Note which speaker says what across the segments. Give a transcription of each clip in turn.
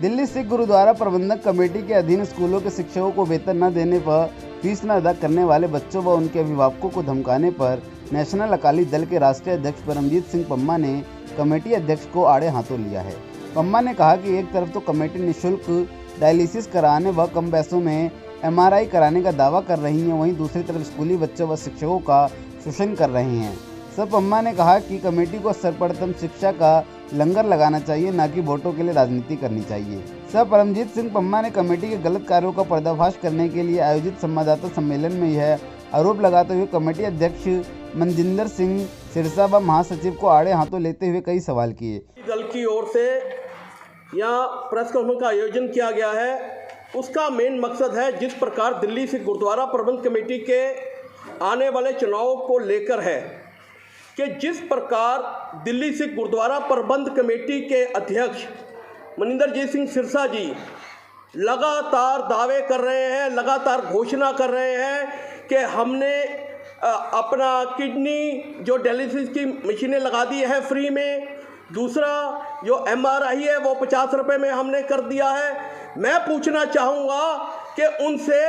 Speaker 1: दिल्ली सिख गुरुद्वारा प्रबंधक कमेटी के अधीन स्कूलों के शिक्षकों को वेतन न देने पर फीस न अदा करने वाले बच्चों व उनके अभिभावकों को धमकाने पर नेशनल अकाली दल के राष्ट्रीय अध्यक्ष परमजीत सिंह पम्मा ने कमेटी अध्यक्ष को आड़े हाथों लिया है। पम्मा ने कहा कि एक तरफ तो कमेटी निःशुल्क डायलिसिस कराने व कम पैसों में MRI कराने का दावा कर रही है, वहीं दूसरी तरफ स्कूली बच्चों व शिक्षकों का शोषण कर रहे हैं। सर पम्मा ने कहा कि कमेटी को सर्वप्रथम शिक्षा का लंगर लगाना चाहिए, न कि वोटों के लिए राजनीति करनी चाहिए। सर परमजीत सिंह पम्मा ने कमेटी के गलत कार्यों का पर्दाफाश करने के लिए आयोजित संवाददाता सम्मेलन में यह आरोप लगाते हुए कमेटी अध्यक्ष मनजिंदर सिंह सिरसा व महासचिव को आड़े हाथों लेते हुए कई सवाल किए।
Speaker 2: दल की ओर से यहाँ प्रेस कॉन्फ्रेंस का आयोजन किया गया है, उसका मेन मकसद है जिस प्रकार दिल्ली सिख गुरुद्वारा प्रबंध कमेटी के आने वाले चुनाव को लेकर है कि जिस प्रकार दिल्ली सिख गुरुद्वारा प्रबंध कमेटी के अध्यक्ष मनिंदरजीत सिंह सिरसा जी लगातार दावे कर रहे हैं, लगातार घोषणा कर रहे हैं कि हमने अपना किडनी जो डायलिसिस की मशीनें लगा दी है फ्री में, दूसरा जो MRI है वो 50 रुपये में हमने कर दिया है। मैं पूछना चाहूँगा कि उनसे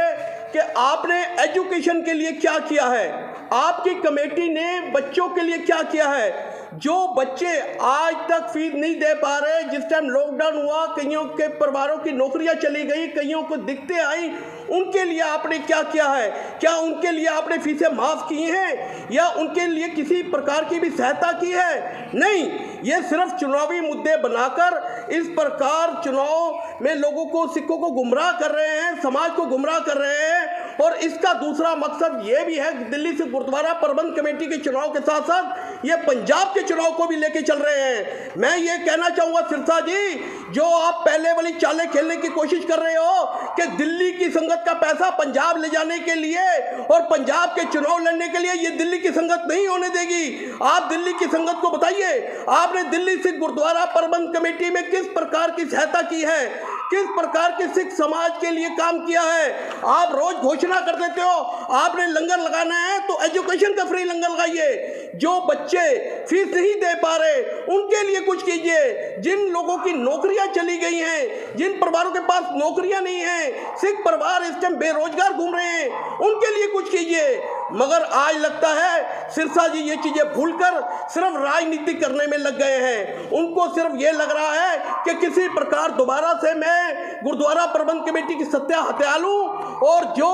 Speaker 2: कि आपने एजुकेशन के लिए क्या किया है, आपकी कमेटी ने बच्चों के लिए क्या किया है। जो बच्चे आज तक फीस नहीं दे पा रहे, जिस टाइम लॉकडाउन हुआ कईयों के परिवारों की नौकरियां चली गई, कईयों को दिक्कतें आई, उनके लिए आपने क्या किया है? क्या उनके लिए आपने फीसें माफ़ की हैं या उनके लिए किसी प्रकार की भी सहायता की है? नहीं, ये सिर्फ चुनावी मुद्दे बनाकर इस प्रकार चुनाव में लोगों को, सिखों को गुमराह कर रहे हैं, समाज को गुमराह कर रहे हैं। और इसका दूसरा मकसद ये भी है दिल्ली सिख गुरुद्वारा प्रबंध कमेटी के चुनाव के साथ साथ ये पंजाब के चुनाव को भी लेके चल रहे हैं। मैं ये कहना चाहूँगा सिरसा जी, जो आप पहले वाली चालें खेलने की कोशिश कर रहे हो कि दिल्ली की संगत का पैसा पंजाब ले जाने के लिए और पंजाब के चुनाव लड़ने के लिए, ये दिल्ली की संगत नहीं होने देगी। आप दिल्ली की संगत को बताइए, आपने दिल्ली सिख गुरुद्वारा प्रबंध कमेटी में किस प्रकार की सहायता की है, किस प्रकार के सिख समाज के लिए काम किया है। आप रोज घोषणा कर देते हो आपने लंगर लगाना है तो एजुकेशन का फ्री लंगर लगाइए। जो बच्चे फीस नहीं दे पा रहे उनके लिए कुछ कीजिए। जिन लोगों की नौकरियां चली गई हैं, जिन परिवारों के पास नौकरियां नहीं हैं, सिख परिवार इस टाइम बेरोजगार घूम रहे हैं, उनके लिए कुछ कीजिए। मगर आज लगता है सिरसा जी ये चीजें भूलकर सिर्फ राजनीति करने में लग गए हैं। उनको सिर्फ ये लग रहा है कि किसी प्रकार दोबारा से मैं गुरुद्वारा प्रबंध कमेटी की सत्या हत्या लूं, और जो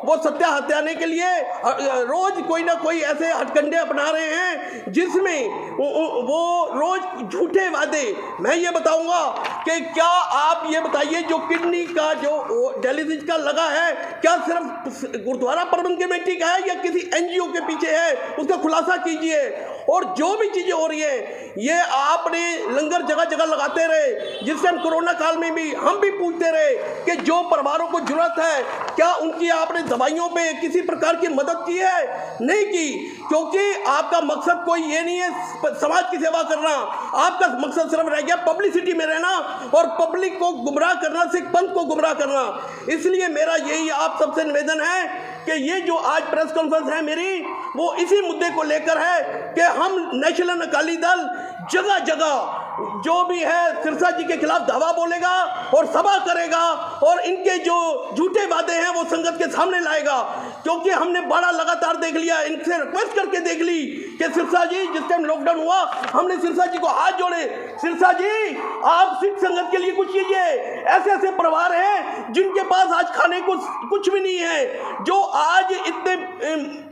Speaker 2: वो सत्या हत्याने के लिए रोज कोई ना कोई ऐसे हथकंडे अपना रहे हैं जिसमें वो रोज झूठे वादे। मैं ये बताऊंगा कि क्या आप ये बताइए जो किडनी का जो डायलिसिस का लगा है, क्या सिर्फ गुरुद्वारा प्रबंध कमेटी का है या किसी NGO के पीछे है, उसका खुलासा कीजिए। और जो भी चीजें हो रही है ये आपने लंगर जगह जगह लगाते रहे, जिस टाइम कोरोना काल में भी हम भी पूछते रहे कि जो परिवारों को जरूरत है क्या उनकी आपने दवाइयों पे किसी प्रकार की मदद की है? नहीं की, क्योंकि आपका मकसद कोई ये नहीं है समाज की सेवा करना, आपका मकसद सिर्फ रह गया पब्लिसिटी में रहना और पब्लिक को गुमराह करना, सिख पंथ को गुमराह करना। इसलिए मेरा यही आप सबसे निवेदन है कि ये जो आज प्रेस कॉन्फ्रेंस है मेरी, वो इसी मुद्दे को लेकर है कि हम नेशनल अकाली दल जगह जगह जो भी है सिरसा जी के खिलाफ दावा बोलेगा और सभा करेगा और इनके जो झूठे वादे हैं वो संगत के सामने लाएगा। क्योंकि हमने बड़ा लगातार देख लिया, इनसे रिक्वेस्ट करके देख ली कि सिरसा जी, जिस टाइम लॉकडाउन हुआ हमने सिरसा जी को हाथ जोड़े, सिरसा जी आप सिख संगत के लिए कुछ कीजिए। ऐसे ऐसे परिवार हैं जिनके पास आज खाने को कुछ भी नहीं है, जो आज इतने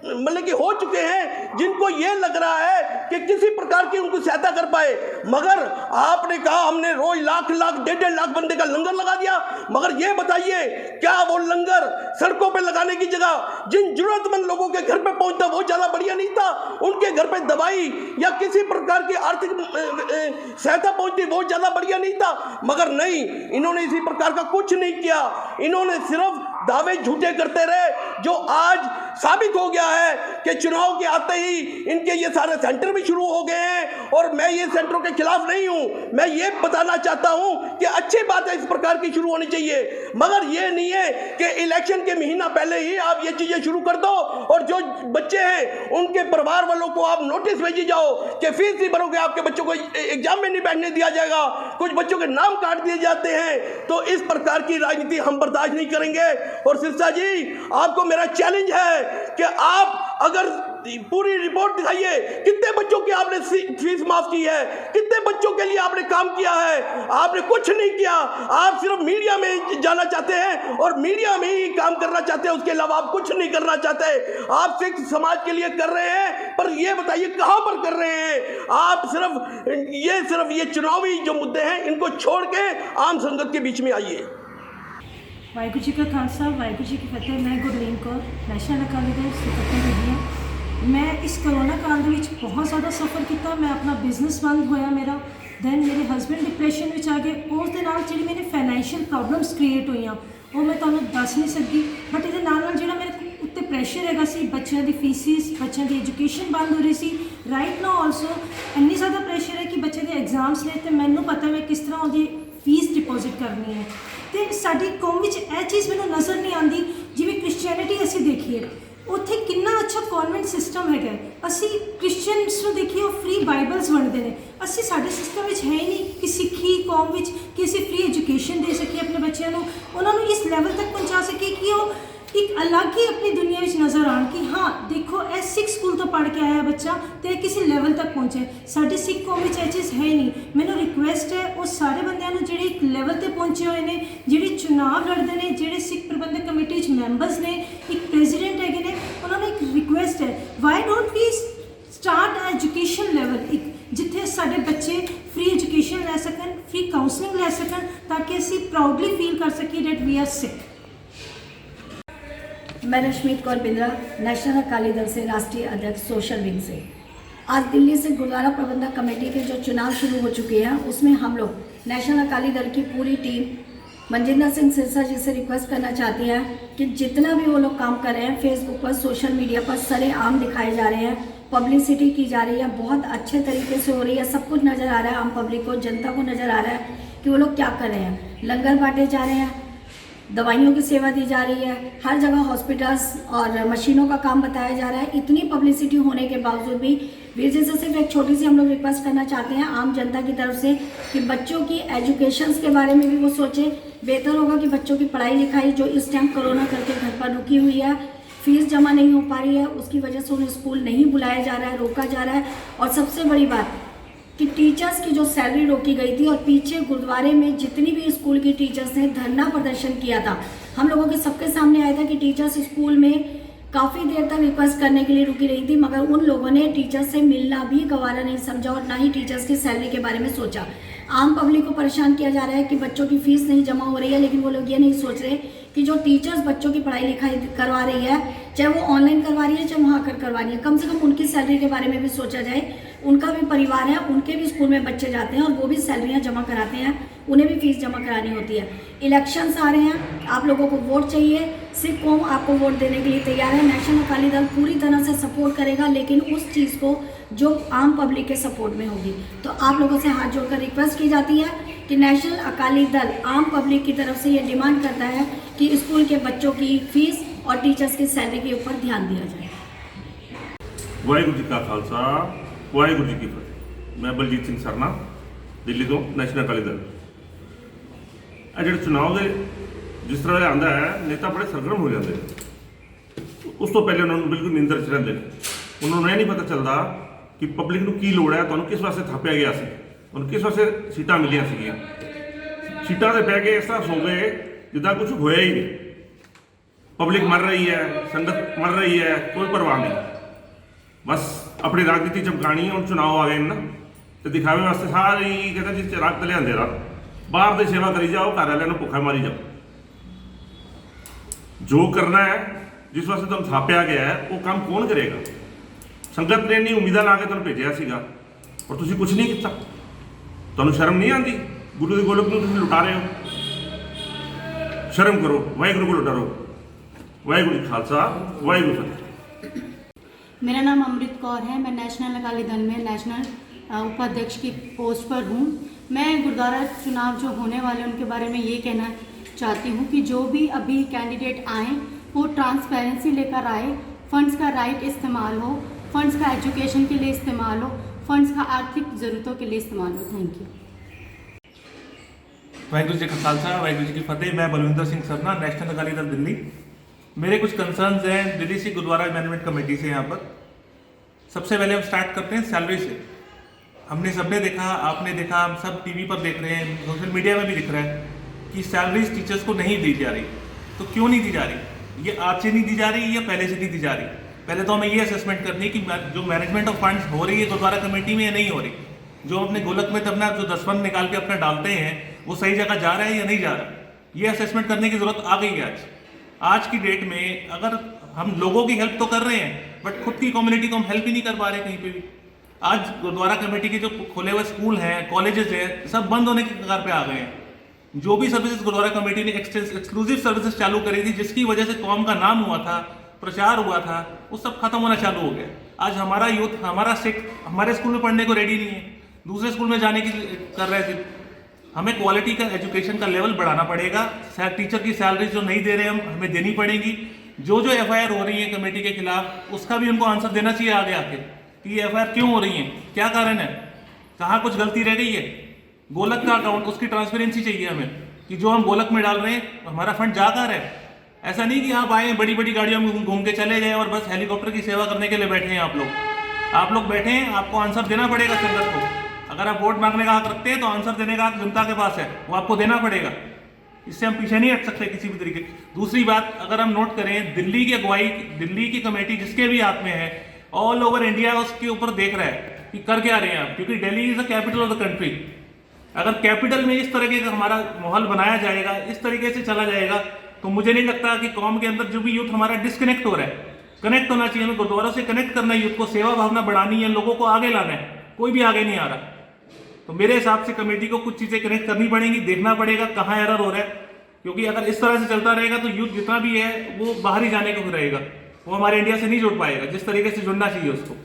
Speaker 2: मतलब कि हो चुके हैं, जिनको ये लग रहा है कि किसी प्रकार की उनको सहायता कर पाए। मगर आपने कहा हमने रोज लाख लाख 1.5 लाख बंदे का लंगर लगा दिया। मगर ये बताइए क्या वो लंगर सड़कों पे लगाने की जगह जिन जरूरतमंद लोगों के घर पे पहुंचता वो ज्यादा बढ़िया नहीं था? उनके घर पे दवाई या किसी प्रकार की आर्थिक सहायता पहुंचती वो ज्यादा बढ़िया नहीं था? मगर नहीं, इन्होंने इसी प्रकार का कुछ नहीं किया। इन्होंने सिर्फ दावे झूठे करते रहे, जो आज साबित हो गया है कि चुनाव के आते ही इनके ये सारे सेंटर भी शुरू हो गए हैं। और मैं ये सेंटरों के खिलाफ नहीं हूँ। मैं ये बताना चाहता हूँ कि अच्छी बात है, इस प्रकार की शुरू होनी चाहिए, मगर ये नहीं है कि इलेक्शन के महीना पहले ही आप ये चीजें शुरू कर दो और जो बच्चे हैं उनके परिवार वालों को आप नोटिस भेजी जाओ कि फीस नहीं भरोगे, आपके बच्चों को एग्जाम में नहीं बैठने दिया जाएगा, कुछ बच्चों के नाम काट दिए जाते हैं। तो इस प्रकार की राजनीति हम बर्दाश्त नहीं करेंगे। और सिरसा जी, आपको मेरा चैलेंज है कि आप अगर पूरी रिपोर्ट दिखाइए, कितने बच्चों की आपने फीस माफ की है, कितने बच्चों के लिए आपने काम किया है। आपने कुछ नहीं किया, आप सिर्फ मीडिया में जाना चाहते हैं और मीडिया में ही काम करना चाहते हैं, उसके अलावा आप कुछ नहीं करना चाहते। आप सिर्फ समाज के लिए कर रहे हैं, पर ये बताइए कहां पर कर रहे हैं आप। सिर्फ ये चुनावी जो मुद्दे हैं इनको छोड़ के आम संगत के बीच में आइए।
Speaker 3: वाहिगुरू जी का खालसा, वाहिगुरू जी की फतेह। मैं गुरलीन कौर, नैशनल अकाली दल सकੱਤਰ ਹੈਗੀ ਹਾਂ। मैं इस करोना काल ਦੇ ਵਿੱਚ बहुत ज़्यादा सफ़र किया। मैं अपना बिजनेस बंद होया मेरा, दैन मेरे हसबैंड डिप्रैशन में आ गए। उस दे नाल जिहड़ी मेरे फाइनैशियल प्रॉब्लम्स क्रिएट हुई वो मैं तुहानूं दस नहीं सकती। बट ये जिहड़ा मेरे उत्ते प्रैशर हैगा सी, बच्चों की फीसिस, बच्चों की एजुकेशन बंद हो रही सी। राइट नाउ ऑल्सो इन्नी ज़्यादा प्रैशर है कि बच्चे के एग्जाम्स ने, तो मैनूं पता है किस तरह उहदी फीस डिपोजिट करनी है। तो साडी कौम विच यह चीज़ मैनूं नज़र नहीं आती। जिवें क्रिश्चियनिटी असीं देखिए, उत्थे कितना अच्छा कॉन्वेंट सिस्टम है। असी क्रिश्चियनस नूं देखिए वो फ्री बाइबल्स वंडदे ने। असी साडे सिस्टम विच है ही नहीं कि सिੱਖੀ कौम विच कि असी फ्री एजुकेशन दे सकीए अपने बच्चों को, उन्होंने इस लैवल तक पहुँचा सके कि वो एक अलग ही अपनी दुनिया में नज़र आन कि हाँ देखो यह सिख स्कूल तो पढ़ के आया बच्चा तो किसी लैवल तक पहुँचे। साढ़े सिख कौम में यह चीज़ है ही नहीं। मैनू रिक्वेस्ट है उस सारे बंदों जो एक लैवल तक पहुँचे हुए हैं, जोड़े चुनाव लड़ते हैं, जोड़े सिख प्रबंधक कमेटी मैंबर्स ने, एक प्रेजिडेंट है ने, उन्होंने एक रिक्वेस्ट है, why don't we start education level, एक जिथे साढ़े बच्चे फ्री एजुकेशन लै सकन, फ्री काउंसलिंग लै सकन, ताकि असी प्राउडली फील कर सकी डेट वी आर सिख।
Speaker 4: मैं रश्मीत कौर बिंद्रा, नेशनल अकाली दल से राष्ट्रीय अध्यक्ष सोशल विंग से। आज दिल्ली से गुरुद्वारा प्रबंधक कमेटी के जो चुनाव शुरू हो चुके हैं उसमें हम लोग नेशनल अकाली दल की पूरी टीम मनजिंदर सिंह सिरसा जी से रिक्वेस्ट करना चाहती हैं कि जितना भी वो लोग काम कर रहे हैं फेसबुक पर, सोशल मीडिया पर सरेआम दिखाए जा रहे हैं, पब्लिसिटी की जा रही है, बहुत अच्छे तरीके से हो रही है, सब कुछ नज़र आ रहा है, आम पब्लिक को, जनता को नज़र आ रहा है कि वो लोग क्या कर रहे हैं। लंगर बांटे जा रहे हैं, दवाइयों की सेवा दी जा रही है, हर जगह हॉस्पिटल्स और मशीनों का काम बताया जा रहा है। इतनी पब्लिसिटी होने के बावजूद भी वीर जी से सिर्फ एक छोटी सी हम लोग रिक्वेस्ट करना चाहते हैं आम जनता की तरफ से कि बच्चों की एजुकेशंस के बारे में भी वो सोचें। बेहतर होगा कि बच्चों की पढ़ाई लिखाई जो इस टाइम कोरोना करके घर पर रुकी हुई है, फीस जमा नहीं हो पा रही है, उसकी वजह से उन्हें स्कूल नहीं बुलाया जा रहा है, रोका जा रहा है। और सबसे बड़ी बात कि टीचर्स की जो सैलरी रोकी गई थी और पीछे गुरुद्वारे में जितनी भी स्कूल की टीचर्स ने धरना प्रदर्शन किया था, हम लोगों के सबके सामने आया था कि टीचर्स स्कूल में काफ़ी देर तक रिक्वेस्ट करने के लिए रुकी रही थी, मगर उन लोगों ने टीचर्स से मिलना भी गवारा नहीं समझा और ना ही टीचर्स की सैलरी के बारे में सोचा। आम पब्लिक को परेशान किया जा रहा है कि बच्चों की फीस नहीं जमा हो रही है, लेकिन वो लोग ये नहीं सोच रहे कि जो टीचर्स बच्चों की पढ़ाई लिखाई करवा रही है, चाहे वो ऑनलाइन करवा रही है चाहे वहाँ आकर करवा रही है, कम से कम उनकी सैलरी के बारे में भी सोचा जाए। उनका भी परिवार है, उनके भी स्कूल में बच्चे जाते हैं और वो भी सैलरियाँ जमा कराते हैं, उन्हें भी फीस जमा करानी होती है। इलेक्शंस आ रहे हैं, आप लोगों को वोट चाहिए, सिख कौम आपको वोट देने के लिए तैयार है। नेशनल अकाली दल पूरी तरह से सपोर्ट करेगा, लेकिन उस चीज़ को जो आम पब्लिक के सपोर्ट में होगी। तो आप लोगों से हाथ जोड़कर रिक्वेस्ट की जाती है कि नेशनल अकाली दल आम पब्लिक की तरफ से ये डिमांड करता है कि स्कूल के बच्चों की फीस और टीचर्स की सैलरी के ऊपर ध्यान दिया जाए।
Speaker 5: वाहिगुरू जी का खालसा, वाहिगुरू जी की फतेह। मैं बलजीत सिंह सरना, दिल्ली तो नेशनल अकाली दल। जो चुनाव के जिस तरह आंदा है, नेता बड़े सरगर्म हो जाते हैं। उस तो पहले उन्होंने बिल्कुल नींदर च रहते हैं। उन्होंने नहीं पता चलता कि पब्लिक को की लोड़ है, तो किस वास्ते थापिया गया सी, उन्हें किस वास्ते सीटां मिलियां सीगियां। सीटां ते बह के इस तरह सो गए जिदा कुछ होया ही नहीं। पब्लिक मर रही है, संगत मर रही है, कोई परवाह नहीं, बस अपनी राजनीति चमकानी है। हम चुनाव आ गए ना तो दिखावे वास्ते सारे कहते जी चिराग तले आंदे रहा, बाहर की सेवा करी जाओ, घर वालों को भुखा मारी जाओ। जो करना है, जिस वास्ते तुम थापिया गया है, वो काम कौन करेगा? संगत ने इन्नी उम्मीदा ला के तुम भेजा सीगा और तुम कुछ नहीं किया। तुहानू शर्म नहीं आती? गुरु के गोलक में तुम लुटा रहे हो। शर्म करो, वाहिगुरू को लुटा रहो। वाहिगुरू जी खालसा, वाहिगुरू फतेह।
Speaker 6: मेरा नाम अमृत कौर है। मैं नेशनल अकाली दल में नेशनल उपाध्यक्ष की पोस्ट पर हूँ। मैं गुरुद्वारा चुनाव जो होने वाले हैं उनके बारे में ये कहना चाहती हूँ कि जो भी अभी कैंडिडेट आएँ वो ट्रांसपेरेंसी लेकर आए, फंड्स का राइट इस्तेमाल हो, फंड्स का एजुकेशन के लिए इस्तेमाल हो, फंड्स का आर्थिक ज़रूरतों के लिए इस्तेमाल हो। Thank you.
Speaker 7: वाहिगुरू जी का खालसा, वाहिगुरू जी की फतेह। मैं बलविंदर सिंह सरना, नेशनल अकाली दल दिल्ली। मेरे कुछ कंसर्न्स हैं दिल्ली सिख गुरुद्वारा मैनेजमेंट कमेटी से। यहाँ पर सबसे पहले हम स्टार्ट करते हैं सैलरी से। हमने सबने देखा, आपने देखा, हम सब टीवी पर देख रहे हैं, सोशल मीडिया में भी दिख रहा है कि सैलरीज टीचर्स को नहीं दी जा रही। तो क्यों नहीं दी जा रही? ये आज से नहीं दी जा रही या पहले से नहीं दी जा रही? पहले तो हमें ये असेसमेंट करनी है कि जो मैनेजमेंट ऑफ फंड्स हो रही है गुरुद्वारा कमेटी में या नहीं हो रही। जो अपने गोलक में अपना जो 10 फंड निकाल के अपना डालते हैं वो सही जगह जा रहा है या नहीं जा रहा, ये असेसमेंट करने की जरूरत आ गई है। आज की डेट में अगर हम लोगों की हेल्प तो कर रहे हैं बट खुद की कम्युनिटी को हम हेल्प ही नहीं कर पा रहे कहीं पे भी। आज गुरुद्वारा कमेटी के जो खोले हुए स्कूल हैं, कॉलेजेस हैं, सब बंद होने की कगार पे आ गए हैं। जो भी सर्विसेज गुरुद्वारा कमेटी ने एक्सक्लूसिव सर्विसेज चालू करी थी, जिसकी वजह से कौम का नाम हुआ था, प्रचार हुआ था, वो सब खत्म होना चालू हो गया। आज हमारा यूथ, हमारा सिख हमारे स्कूल में पढ़ने को रेडी नहीं है, दूसरे स्कूल में जाने की कर रहे थे। हमें क्वालिटी का एजुकेशन का लेवल बढ़ाना पड़ेगा। टीचर की सैलरी जो नहीं दे रहे हम, हमें देनी पड़ेगी। जो एफआईआर हो रही है कमेटी के खिलाफ, उसका भी उनको आंसर देना चाहिए आगे आके कि ये एफआईआर क्यों हो रही है, क्या कारण है, कहाँ कुछ गलती रह गई है। गोलक का अकाउंट, उसकी ट्रांसपेरेंसी चाहिए हमें कि जो हम गोलक में डाल रहे हैं हमारा फंड जा कर है। ऐसा नहीं कि आप आए बड़ी बड़ी गाड़ियों में घूम के चले गए और बस हेलीकॉप्टर की सेवा करने के लिए बैठे हैं। आप लोग बैठे हैं, आपको आंसर देना पड़ेगा संगत को। अगर आप वोट मांगने का हक रखते हैं तो आंसर देने का हक जनता के पास है, वो आपको देना पड़ेगा। इससे हम पीछे नहीं हट सकते किसी भी तरीके। दूसरी बात, अगर हम नोट करें, दिल्ली की अगुवाई, दिल्ली की कमेटी जिसके भी हाथ में है, ऑल ओवर इंडिया उसके ऊपर देख रहा है कि कर क्या रहे हैं आप, क्योंकि Delhi is the capital of the country. अगर कैपिटल में इस तरीके का हमारा माहौल बनाया जाएगा, इस तरीके से चला जाएगा, तो मुझे नहीं लगता कि कौम के अंदर जो भी यूथ हमारा डिस्कनेक्ट हो रहा है, कनेक्ट होना चाहिए। हमें गुरुद्वारों से कनेक्ट करना है, यूथ को सेवा भावना बढ़ानी है, लोगों को आगे लाना है। कोई भी आगे नहीं आ रहा। तो मेरे हिसाब से कमेटी को कुछ चीज़ें कनेक्ट करनी पड़ेंगी, देखना पड़ेगा कहाँ एरर हो रहा है, क्योंकि अगर इस तरह से चलता रहेगा तो यूथ जितना भी है वो बाहर ही जाने को रहेगा, वो हमारे इंडिया से नहीं जुड़ पाएगा जिस तरीके से जुड़ना चाहिए उसको।